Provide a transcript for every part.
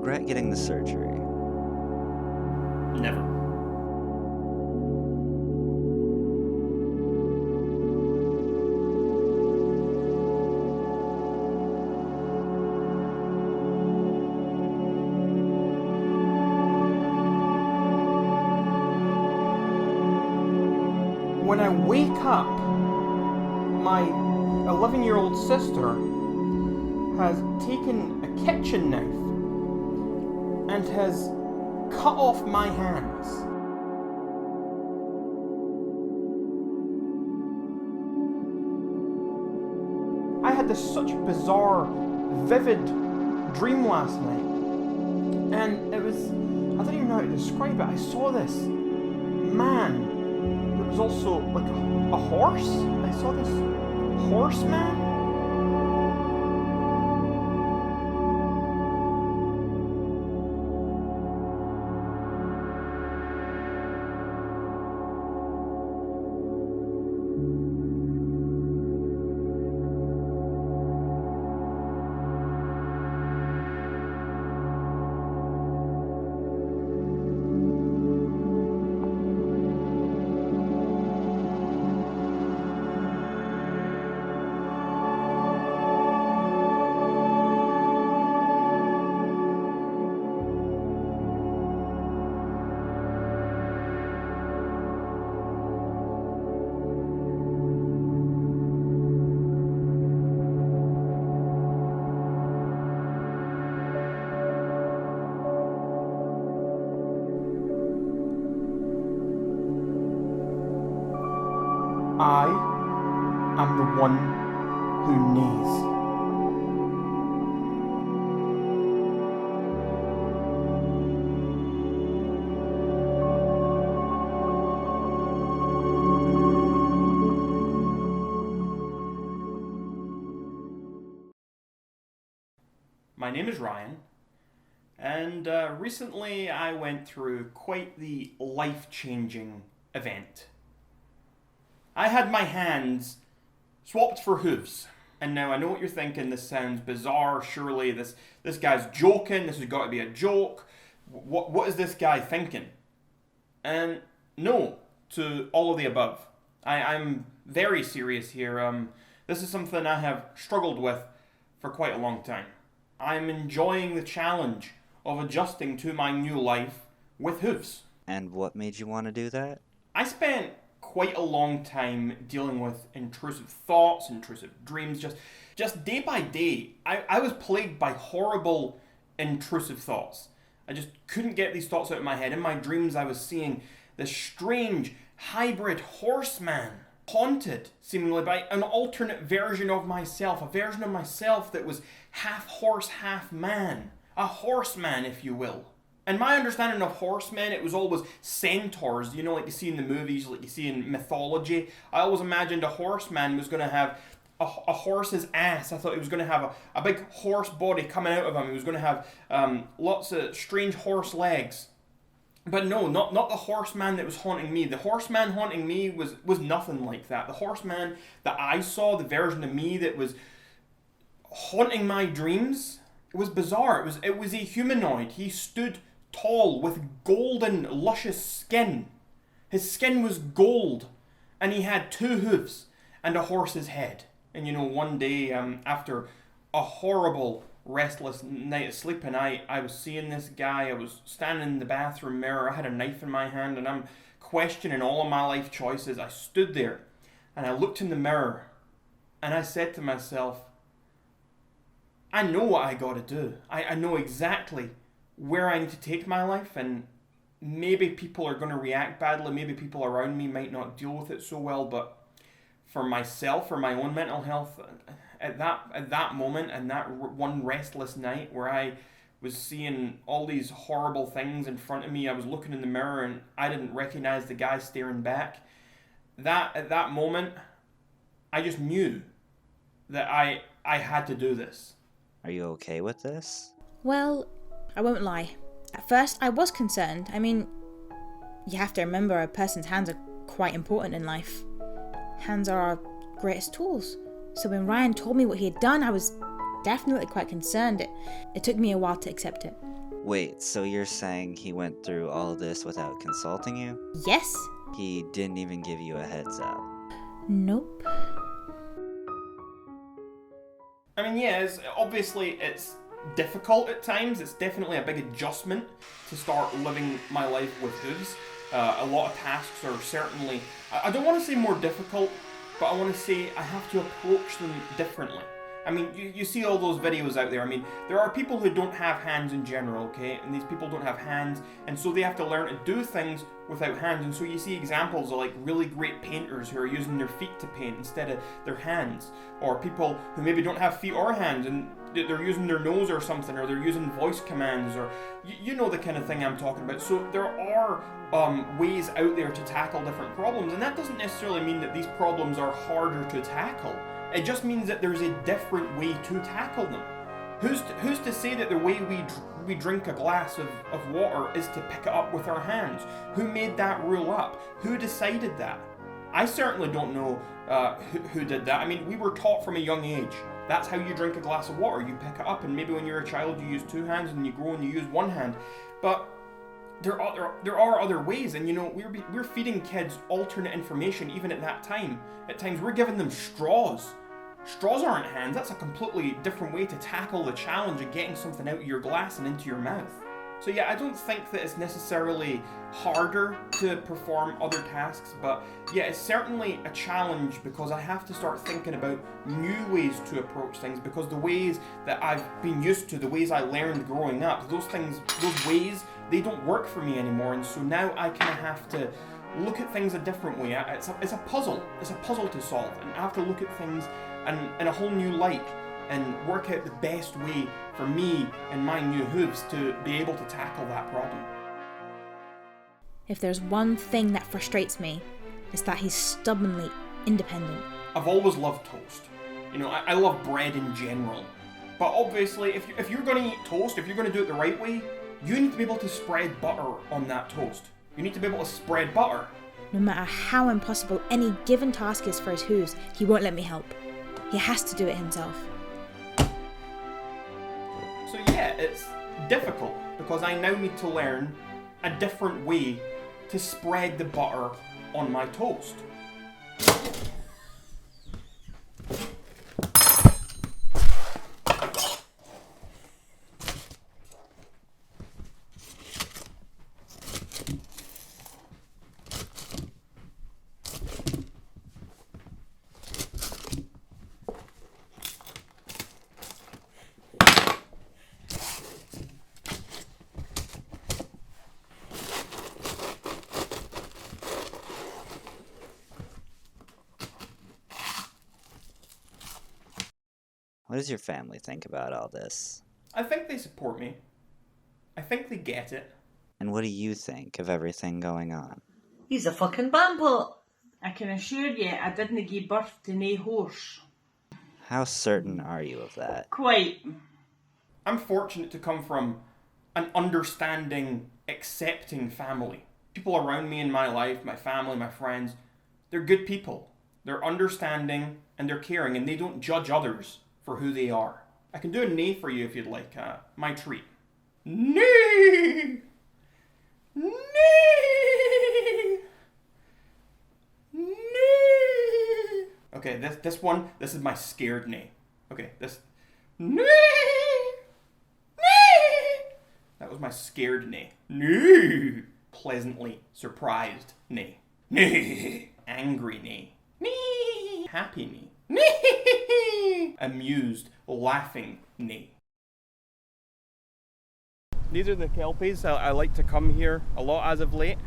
regret getting the surgery? Never. When I wake up, my 11-year-old sister has taken a kitchen knife and has cut off my hands. I had this such bizarre, vivid dream last night, and it was, I don't even know how to describe it. I saw this man that was also like a horse. I saw this horseman. I am the one who knees. My name is Ryan, and recently I went through quite the life-changing event. I had my hands swapped for hooves. And now I know what you're thinking, this sounds bizarre, surely this guy's joking, this has got to be a joke. What is this guy thinking? And no, to all of the above. I'm very serious here. This is something I have struggled with for quite a long time. I'm enjoying the challenge of adjusting to my new life with hooves. And what made you want to do that? I spent quite a long time dealing with intrusive thoughts, intrusive dreams, just day by day. I was plagued by horrible intrusive thoughts. I just couldn't get these thoughts out of my head. In my dreams I was seeing this strange hybrid horseman, haunted seemingly by an alternate version of myself, a version of myself that was half horse, half man, a horseman if you will. And my understanding of horsemen, it was always centaurs, you know, like you see in the movies, like you see in mythology. I always imagined a horseman was going to have a horse's ass. I thought he was going to have a big horse body coming out of him. He was going to have lots of strange horse legs. But no, not the horseman that was haunting me. The horseman haunting me was nothing like that. The horseman that I saw, the version of me that was haunting my dreams, it was bizarre. It was a humanoid. He stood tall with golden, luscious skin. His skin was gold, and he had 2 hooves and a horse's head. And you know, one day after a horrible, restless night of sleeping, I was seeing this guy. I was standing in the bathroom mirror. I had a knife in my hand, and I'm questioning all of my life choices. I stood there, and I looked in the mirror, and I said to myself, I know what I gotta do. I know exactly where I need to take my life, and maybe people are going to react badly, maybe people around me might not deal with it so well, but for myself, for my own mental health, at that moment and that one restless night where I was seeing all these horrible things in front of me, I was looking in the mirror and I didn't recognize the guy staring back. At that moment, I just knew that I had to do this. Are you okay with this? Well, I won't lie. At first, I was concerned. I mean, you have to remember a person's hands are quite important in life. Hands are our greatest tools. So when Ryan told me what he had done, I was definitely quite concerned. It took me a while to accept it. Wait, so you're saying he went through all this without consulting you? Yes? He didn't even give you a heads up. Nope. I mean, yeah, obviously it's difficult at times. It's definitely a big adjustment to start living my life with hooves. A lot of tasks are certainly, I don't want to say more difficult, but I want to say I have to approach them differently. I mean, you see all those videos out there. I mean, there are people who don't have hands in general, okay? And these people don't have hands, and so they have to learn to do things without hands. And so you see examples of like really great painters who are using their feet to paint instead of their hands. Or people who maybe don't have feet or hands and they're using their nose or something, or they're using voice commands, or you know the kind of thing I'm talking about. So there are ways out there to tackle different problems, and that doesn't necessarily mean that these problems are harder to tackle. It just means that there's a different way to tackle them. Who's to say that the way we drink a glass of water is to pick it up with our hands? Who made that rule up? Who decided that? I certainly don't know who did that. I mean, we were taught from a young age. That's how you drink a glass of water. You pick it up, and maybe when you're a child you use two hands, and you grow and you use one hand. But there are other ways, and you know, we're feeding kids alternate information even at that time. At times we're giving them straws. Straws aren't hands. That's a completely different way to tackle the challenge of getting something out of your glass and into your mouth. So yeah, I don't think that it's necessarily harder to perform other tasks, but yeah, it's certainly a challenge because I have to start thinking about new ways to approach things, because the ways that I've been used to, the ways I learned growing up, those ways, they don't work for me anymore, and so now I kind of have to look at things a different way. It's a puzzle. It's a puzzle to solve, and I have to look at things in a whole new light and work out the best way for me and my new hooves to be able to tackle that problem. If there's one thing that frustrates me, it's that he's stubbornly independent. I've always loved toast. You know, I love bread in general. But obviously, if you're going to eat toast, if you're going to do it the right way, you need to be able to spread butter on that toast. You need to be able to spread butter. No matter how impossible any given task is for his hooves, he won't let me help. He has to do it himself. So yeah, it's difficult because I now need to learn a different way to spread the butter on my toast. What does your family think about all this? I think they support me. I think they get it. And what do you think of everything going on? He's a fucking bamble. I can assure you I didn't give birth to nae horse. How certain are you of that? Quite. I'm fortunate to come from an understanding, accepting family. People around me in my life, my family, my friends, they're good people. They're understanding and they're caring, and they don't judge others for who they are. I can do a neigh for you if you'd like. My treat. Neigh! Neigh! Neigh! Okay, this is my scared neigh. Okay, this. Neigh! Neigh! That was my scared neigh. Neigh! Pleasantly surprised neigh. Neigh! Angry neigh. Neigh! Happy neigh. Neigh! Amused, laughing neigh. These are the kelpies. I like to come here a lot as of late,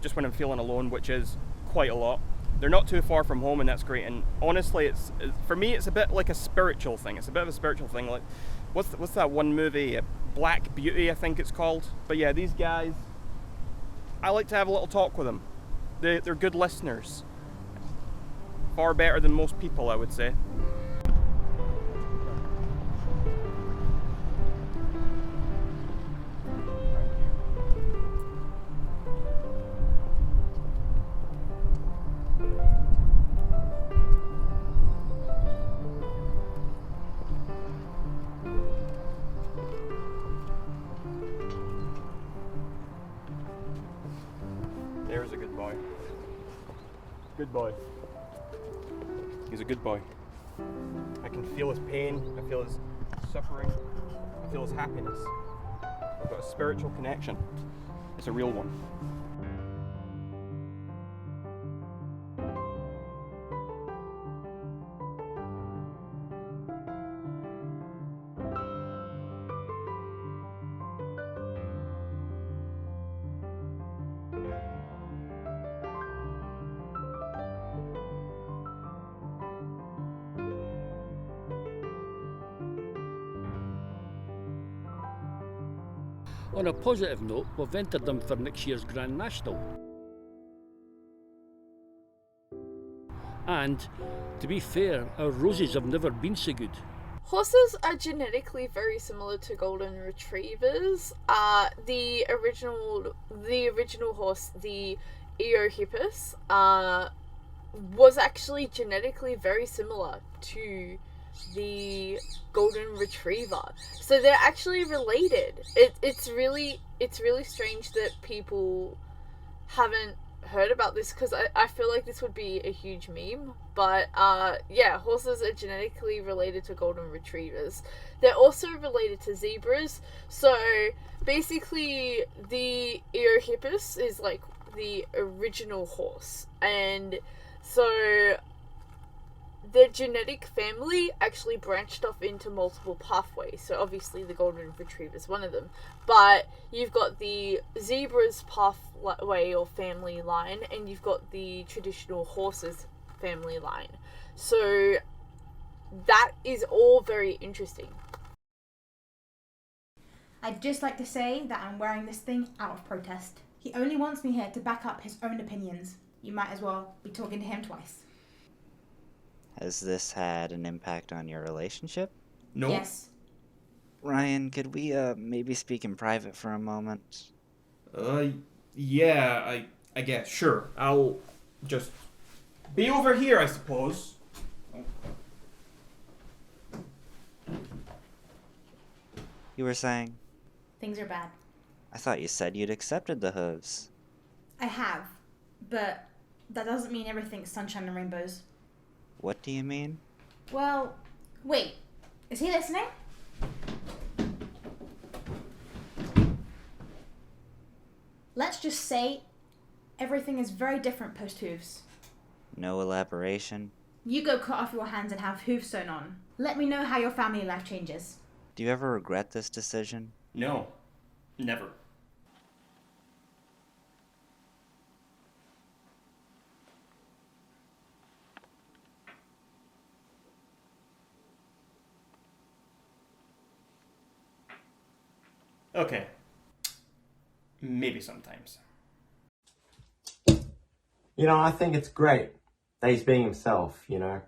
just when I'm feeling alone, which is quite a lot. They're not too far from home, and that's great. And honestly, for me, it's a bit like a spiritual thing. It's a bit of a spiritual thing. Like, what's that one movie? Black Beauty, I think it's called. But yeah, these guys, I like to have a little talk with them. They're good listeners. Far better than most people, I would say. Good boy. He's a good boy. I can feel his pain, I feel his suffering, I feel his happiness. We've got a spiritual connection. It's a real one. On a positive note, we've entered them for next year's Grand National. And, to be fair, our roses have never been so good. Horses are genetically very similar to golden retrievers. The original horse, the Eohippus, was actually genetically very similar to the golden retriever, so they're actually related. It's really strange that people haven't heard about this, because I feel like this would be a huge meme. But yeah, horses are genetically related to golden retrievers. They're also related to zebras. So basically, the Eohippus is like the original horse, and so their genetic family actually branched off into multiple pathways. So obviously the golden retriever is one of them, but you've got the zebra's pathway or family line, and you've got the traditional horse's family line. So that is all very interesting. I'd just like to say that I'm wearing this thing out of protest. He only wants me here to back up his own opinions. You might as well be talking to him twice. Has this had an impact on your relationship? No. Yes. Ryan, could we maybe speak in private for a moment? Yeah, I guess. Sure. I'll just be over here, I suppose. You were saying? Things are bad. I thought you said you'd accepted the hooves. I have, but that doesn't mean everything's sunshine and rainbows. What do you mean? Well, wait. Is he listening? Let's just say everything is very different post-hooves. No elaboration? You go cut off your hands and have hooves sewn on. Let me know how your family life changes. Do you ever regret this decision? No. Never. Okay. Maybe sometimes. You know, I think it's great that he's being himself, you know.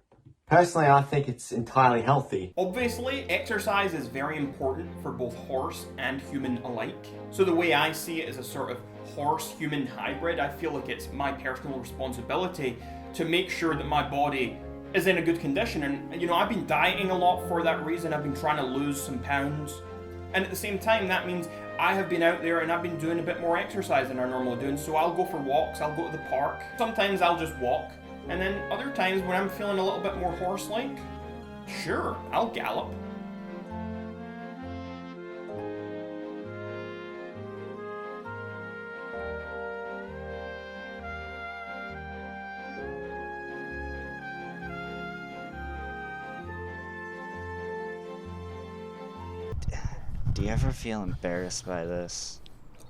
Personally, I think it's entirely healthy. Obviously, exercise is very important for both horse and human alike. So the way I see it as a sort of horse-human hybrid, I feel like it's my personal responsibility to make sure that my body is in a good condition. And, you know, I've been dieting a lot for that reason. I've been trying to lose some pounds. And at the same time, that means I have been out there and I've been doing a bit more exercise than I normally do. And so I'll go for walks, I'll go to the park. Sometimes I'll just walk. And then other times when I'm feeling a little bit more horse-like, sure, I'll gallop. Do you ever feel embarrassed by this?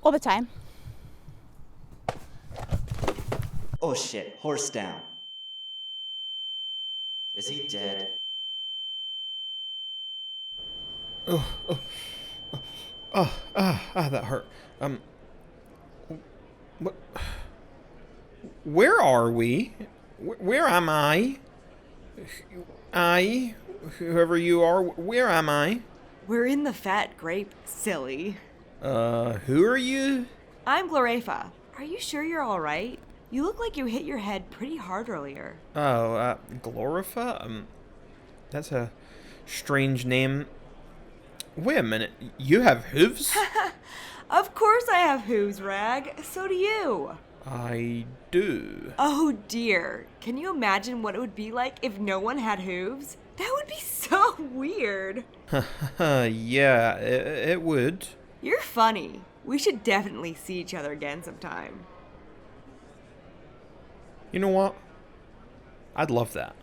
All the time. Oh shit, horse down. Is he dead? That hurt. What? Where are we? Where am I? Whoever you are, where am I? We're in the fat grape, silly. Who are you? I'm Glorefa. Are you sure you're alright? You look like you hit your head pretty hard earlier. Oh, Glorifa? That's a strange name. Wait a minute, you have hooves? Of course I have hooves, Rag. So do you. I do. Oh dear. Can you imagine what it would be like if no one had hooves? That would be so weird. Yeah, it would. You're funny. We should definitely see each other again sometime. You know what? I'd love that.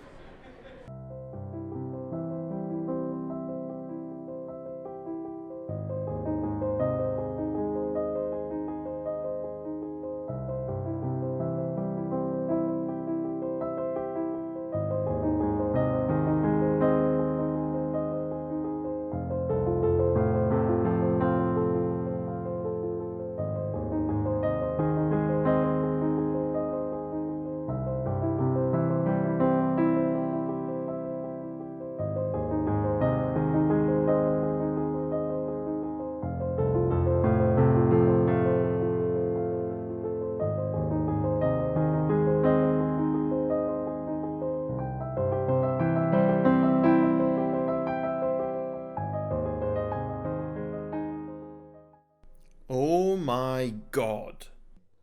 Oh my god.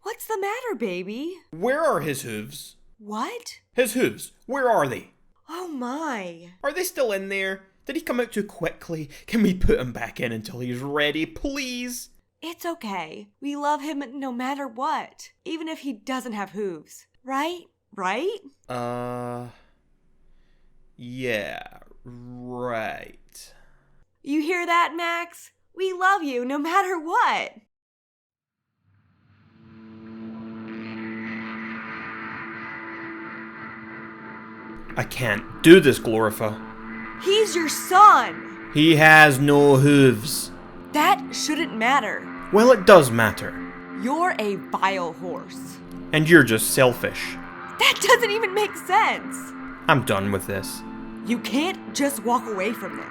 What's the matter, baby? Where are his hooves? What? His hooves, where are they? Oh my. Are they still in there? Did he come out too quickly? Can we put him back in until he's ready, please? It's okay. We love him no matter what. Even if he doesn't have hooves. Right? Right? Yeah, right. You hear that, Max? We love you no matter what. I can't do this, Glorifa. He's your son. He has no hooves. That shouldn't matter. Well, it does matter. You're a vile horse. And you're just selfish. That doesn't even make sense. I'm done with this. You can't just walk away from this.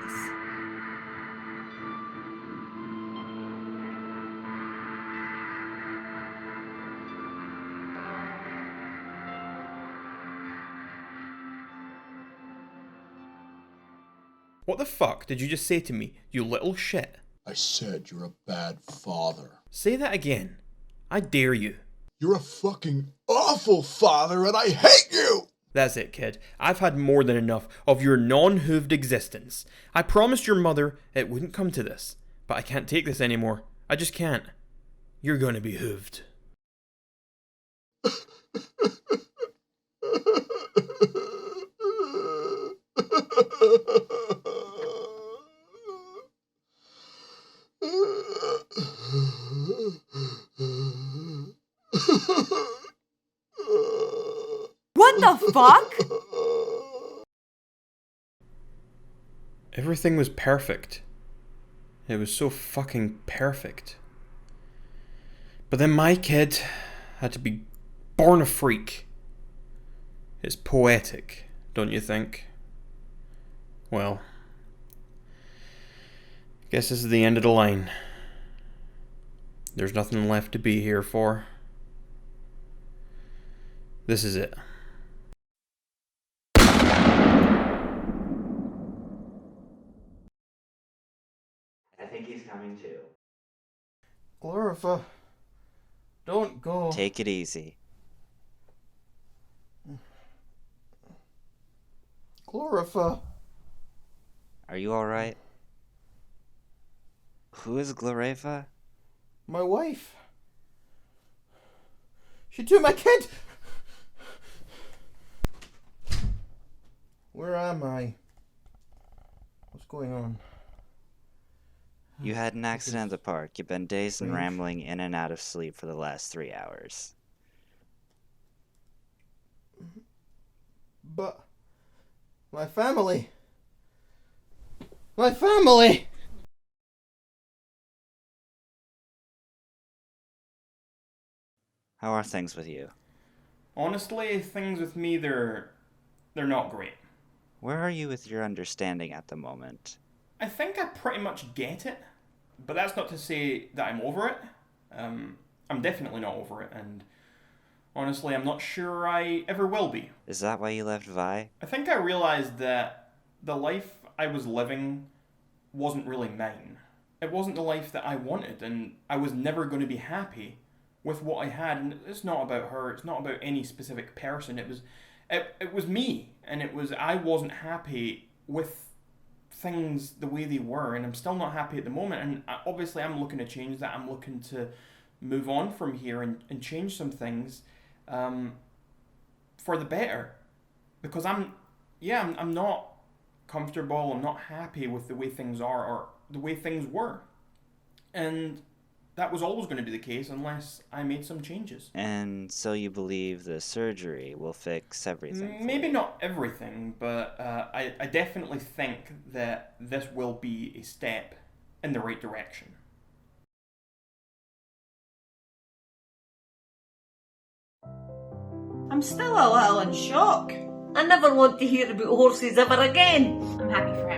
What the fuck did you just say to me, you little shit? I said you're a bad father. Say that again. I dare you. You're a fucking awful father and I hate you! That's it, kid. I've had more than enough of your non-hooved existence. I promised your mother it wouldn't come to this, but I can't take this anymore. I just can't. You're gonna be hooved. What the fuck? Everything was perfect. It was so fucking perfect. But then my kid had to be born a freak. It's poetic, don't you think? Well, guess this is the end of the line. There's nothing left to be here for. This is it. I think he's coming too. Glorifa, don't go. Take it easy. Glorifa. Are you alright? Who is Glorifa? My wife. She took my kid! Where am I? What's going on? You had an accident at the park. You've been dazed and Strange. rambling in and out of sleep for the last 3 hours. But my family. My family! How are things with you? Honestly, things with me, they're not great. Where are you with your understanding at the moment? I think I pretty much get it, but that's not to say that I'm over it. I'm definitely not over it, and honestly, I'm not sure I ever will be. Is that why you left Vi? I think I realized that the life I was living wasn't really mine. It wasn't the life that I wanted, and I was never going to be happy with what I had, and it's not about her, it's not about any specific person, it was me, and I wasn't happy with things the way they were, and I'm still not happy at the moment, and obviously I'm looking to change that. I'm looking to move on from here and change some things for the better, because I'm not comfortable, I'm not happy with the way things are or the way things were, and that was always going to be the case unless I made some changes. And so you believe the surgery will fix everything? Maybe not everything, but I definitely think that this will be a step in the right direction. I'm still a little in shock. I never want to hear about horses ever again. I'm happy for